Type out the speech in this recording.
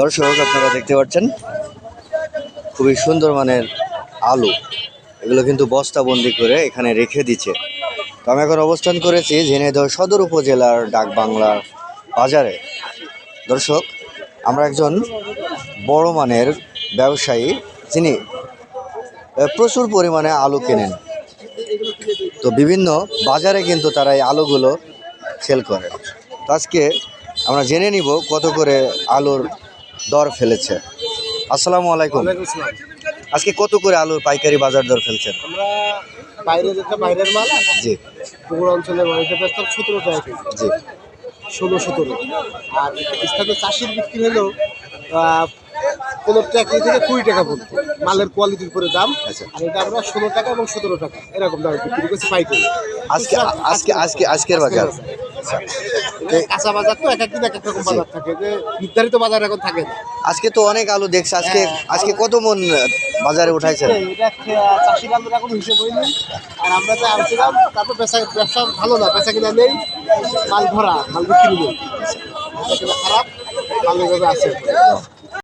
দর্শক আপনারা দেখতে পাচ্ছেন খুবই সুন্দর মানের আলু, এগুলো কিন্তু বস্তাবন্দি করে এখানে রেখে দিচ্ছে। তো আমি এখন অবস্থান করেছি ঝিনাইদহ সদর উপজেলার ডাকবাংলা বাজারে। দর্শক, আমরা একজন বড় মানের ব্যবসায়ী যিনি প্রচুর পরিমাণে আলু কেনেন। তো বিভিন্ন বাজারে কিন্তু তারা এই আলুগুলো সেল করে। তো আজকে আমরা জেনে নিব কত করে আলুর দর ফেলেছে। আসসালামু আলাইকুম। আজকে কত করে আলুর পাইকারি বাজার দর ফেলছেন? আমরা বাইরের মাল জি পুকুর অঞ্চলের মাটিতে বেচতাম 17 টাকা কেজি, জি 16-17। আর স্থানীয় চাষির বিক্রি হলো 15 টাকা থেকে 20 টাকা পর্যন্ত, মালের কোয়ালিটির উপরে দাম। আচ্ছা। আর এটা আমরা 16 টাকা এবং 17 টাকা এরকম দামে বিক্রি করছি পাইকারি। আজকে আজকে আজকে আজকের বাজার। কাঁচা বাজার তো এক একদিন এক এক রকম বাজার থাকে, যে নির্ধারিত বাজার এখন থাকে না। আজকে তো অনেক আলু দেখছে। আজকে কত মন বাজারে উঠাইছেন? এটা চাষির আলুর এখন হিসেব হয়নি। আর আমরা যে আনছিলাম তা তো ব্যবসা ভালো না, বেচা কিনা নেই, মাল ভরা, মাল বিক্রি নেই, বেচা কিনা খারাপ, মাল এইভাবে আছে।